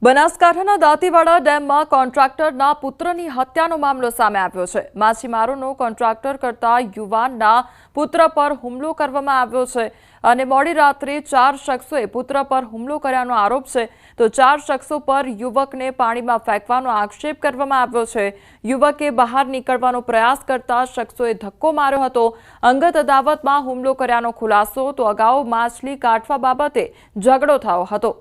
બનાસકાંઠાના દાંતીવાડા ડેમમાં કોન્ટ્રાક્ટરના પુત્રની હત્યાનો મામલો સામે આવ્યો છે। માછીમારોનો કોન્ટ્રાક્ટર કરતા યુવાનના પુત્ર પર હુમલો કરવામાં આવ્યો છે અને મોડી રાત્રે 4 શખ્સોએ પુત્ર પર હુમલો કર્યાનો આરોપ છે। તો 4 શખ્સો પર યુવકને પાણીમાં ફેંકવાનો આક્ષેપ કરવામાં આવ્યો છે। યુવકે બહાર નીકળવાનો પ્રયાસ કરતા શખ્સોએ ધક્કો માર્યો હતો। અંગત અદાવતમાં હુમલો કર્યાનો ખુલાસો। તો અગાઉ માછલી કાઢવા બાબતે ઝઘડો થયો હતો।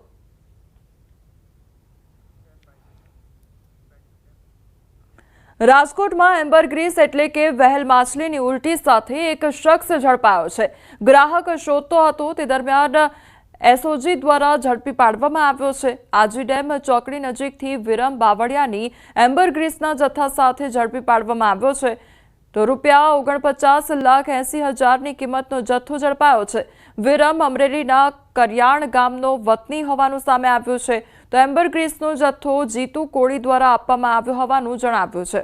રાજકોટમાં એમ્બરગ્રીસ એટલે કે વહેલ માછલીની ઉલટી સાથે એક શખ્સ ઝડપાયો છે। ગ્રાહક શોધતો હતો તે દરમિયાન એસઓજી દ્વારા ઝડપી પાડવામાં આવ્યો છે। આજી ડેમ ચોકડી નજીકથી વિરમ બાવળિયાની એમ્બરગ્રીસના જથ્થા સાથે ઝડપી પાડવામાં આવ્યો છે। તો ₹49,80,000ની કિંમતનો જથ્થો ઝડપાયો છે। વિરમ અમરેલીના કરિયાણ ગામનો વતની હોવાનું સામે આવ્યું છે। તો એમ્બરગ્રીસનો જથ્થો જીતુ કોળી દ્વારા આપવામાં આવ્યો હોવાનું જણાવ્યું છે।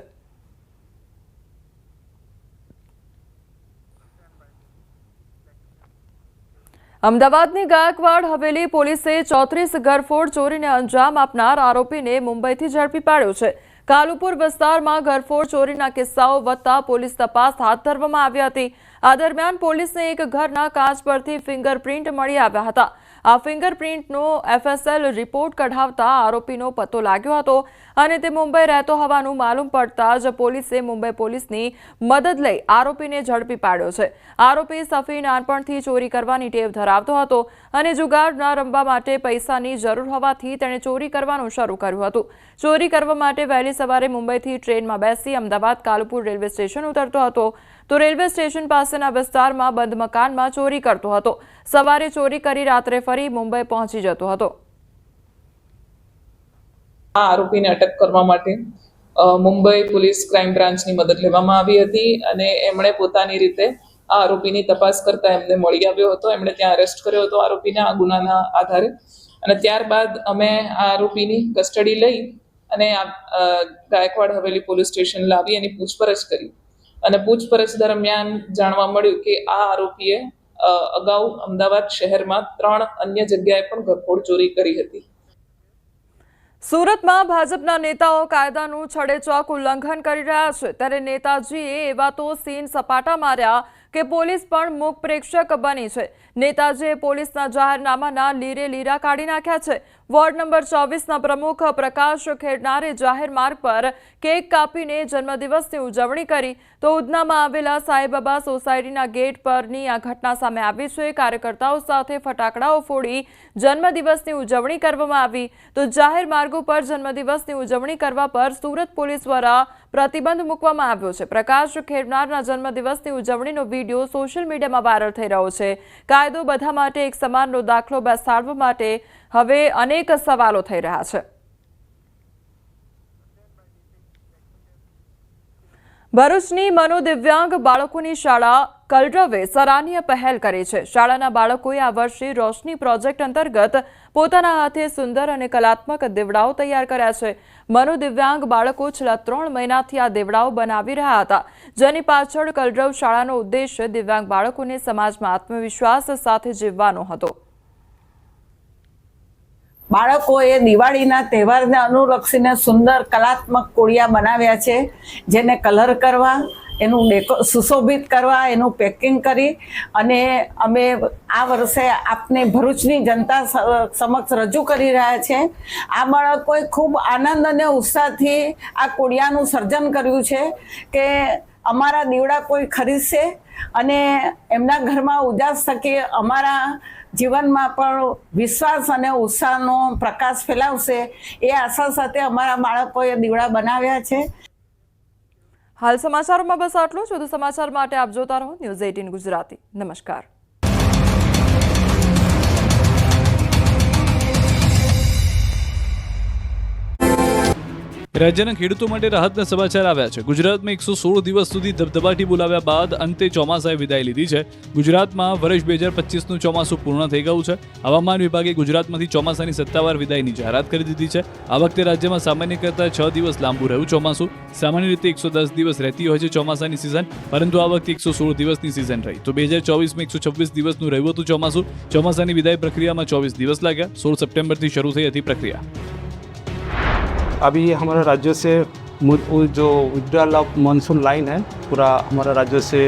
અમદાવાદની ગાયકવાડ હવેલી પોલીસે 34 ઘરફોડ ચોરીને અંજામ આપનાર આરોપીને મુંબઈથી ઝડપી પાડ્યો છે। કાલુપુર વિસ્તારમાં ઘરફોડ ચોરીના કિસ્સાઓ વધતા પોલીસ તપાસ હાથ ધરવામાં આવી હતી। આ દરમિયાન પોલીસને એક ઘરના કાચ પરથી ફિંગરપ્રિન્ટ મળી આવ્યા હતા। આ ફિંગરપ્રિન્ટનો એફએસએલ રિપોર્ટ કઢાવતા આરોપીનો પતો લાગ્યો હતો અને તે મુંબઈ રહેતો હોવાનું માલુમ પડતા જ પોલીસે મુંબઈ પોલીસની મદદ લઈ આરોપીને ઝડપી પાડ્યો છે। આરોપી સફી નાનપણથી ચોરી કરવાની ટેવ ધરાવતો હતો અને જુગાર ન રમવા માટે પૈસાની જરૂર હોવાથી તેણે ચોરી કરવાનું શરૂ કર્યું હતું। ચોરી કરવા માટે વહેલી સવારે મુંબઈથી ટ્રેનમાં બેસી અમદાવાદ કાલુપુર રેલવે સ્ટેશન ઉતરતો હતો। તો રેલવે સ્ટેશન પાસેના વિસ્તારમાં બંધ મકાનમાં ચોરી કરતો હતો। સવારે ચોરી કરી રાત્રે ફરી મુંબઈ પહોંચી જતો હતો। આ આરોપીને અટક કરવા માટે મુંબઈ પોલીસ ક્રાઇમ બ્રાન્ચની મદદ લેવામાં આવી હતી અને એમણે પોતાની રીતે આ આરોપીની તપાસ કરતા એમને મળી આવ્યો હતો। એમણે ત્યાં અરેસ્ટ કર્યો હતો આરોપીને આ ગુનાના આધારે અને ત્યારબાદ અમે આ આરોપીની કસ્ટડી લઈ અને ગાયકવાડ હવેલી પોલીસ સ્ટેશન લાવી એની પૂછપરછ કરી અને પૂછપરછ દરમિયાન જાણવા મળ્યું કે આ આરોપીએ અગાઉ અમદાવાદ શહેરમાં 3 અન્ય જગ્યાએ પણ ઘરફોડ ચોરી કરી હતી। સુરતમાં ભાજપના નેતાઓ કાયદાનું છડેચોક ઉલ્લંઘન કરી રહ્યા છે ત્યારે નેતાજીએ એવા તો સીન સપાટા માર્યા કે પોલીસ પણ મૂક પ્રેક્ષક બની છે। નેતાજીએ પોલીસના જાહેરનામાના લીરે લીરા કાઢી નાખ્યા છે। વોર્ડ નંબર 24ના પ્રમુખ પ્રકાશ ખેડનારે જાહેર માર્ગ પર કેક કાપીને જન્મદિવસની ઉજવણી કરી। તો ઉધનામાં આવેલા સાંઈબાબા સોસાયટીના ગેટ પરની આ ઘટના સામે આવી છે। કાર્યકર્તાઓ સાથે ફટાકડાઓ ફોડી જન્મદિવસની ઉજવણી કરવામાં આવી। તો જાહેર માર્ગો પર જન્મદિવસની ઉજવણી કરવા પર સુરત પોલીસ દ્વારા પ્રતિબંધ મૂકવામાં આવ્યો છે। પ્રકાશ ખેડનારના જન્મદિવસની ઉજવણીનો વિડીયો સોશિયલ મીડિયામાં વાયરલ થઈ રહ્યો છે। કાયદો બધા માટે એક સમાનનો દાખલો બેસાડવા માટે હવે અનેક સવાલો થઈ રહ્યા છે। ભરૂચની મનોદિવ્યાંગ બાળકોની શાળા કલરવે સરાહનીય પહેલ કરી છે। શાળાના બાળકોએ આ વર્ષે રોશની પ્રોજેક્ટ અંતર્ગત પોતાના હાથે સુંદર અને કલાત્મક દીવડાઓ તૈયાર કર્યા છે। મનોદિવ્યાંગ બાળકો છેલ્લા 3 મહિનાથી આ દીવડાઓ બનાવી રહ્યા હતા, જેની પાછળ કલરવ શાળાનો ઉદ્દેશ્ય દિવ્યાંગ બાળકોને સમાજમાં આત્મવિશ્વાસ સાથે જીવવાનો હતો। બાળકોએ દિવાળીના તહેવારને અનુલક્ષીને સુંદર કલાત્મક કોડિયા બનાવ્યા છે, જેને કલર કરવા, એનું સુશોભિત કરવા, એનું પેકિંગ કરી અને અમે આ વર્ષે આપને ભરૂચની જનતા સમક્ષ રજૂ કરી રહ્યા છે। આ બાળકોએ ખૂબ આનંદ અને ઉત્સાહથી આ કોડિયાનું સર્જન કર્યું છે કે અમારા દીવડા કોઈ ખરીદશે અને એમના ઘરમાં ઉજાસ થકી અમારા જીવનમાં પણ વિશ્વાસ અને ઉત્સાહનો પ્રકાશ ફેલાવશે એ આશા સાથે અમારા બાળકોએ દીવડા બનાવ્યા છે। હાલ સમાચારોમાં બસ આટલું જ। વધુ સમાચાર માટે આપ જોતા રહો ન્યૂઝ 18 ગુજરાતી। નમસ્કાર। રાજ્યના ખેડૂતો માટે રાહતના સમાચાર આવ્યા છે। ગુજરાતમાં 116 દિવસ સુધી ધબધબાટી બોલાવ્યા બાદ અંતે ચોમાસાએ વિદાય લીધી છે। ગુજરાતમાં વર્ષ 2025નું ચોમાસું પૂર્ણ થઈ ગયું છે। હવામાન વિભાગે ગુજરાતમાંથી ચોમાસાની સત્તાવાર વિદાયની જાહેરાત કરી દીધી છે। આ વખતે રાજ્યમાં સામાન્ય કરતાં 6 દિવસ લાંબુ રહ્યું ચોમાસું। સામાન્ય રીતે 110 દિવસ રહેતી હોય છે ચોમાસાની સિઝન, પરંતુ આ વખતે 116 દિવસની સિઝન રહી। તો 2024માં 126 દિવસનું રહ્યું હતું ચોમાસું। ચોમાસાની વિદાય પ્રક્રિયામાં 24 દિવસ લાગ્યા। 16 સપ્ટેમ્બરથી શરૂ થઈ હતી પ્રક્રિયા। अभी हमारा राज्य से जो विड्रॉल ऑफ मानसून लाइन है पूरा हमारा राज्य से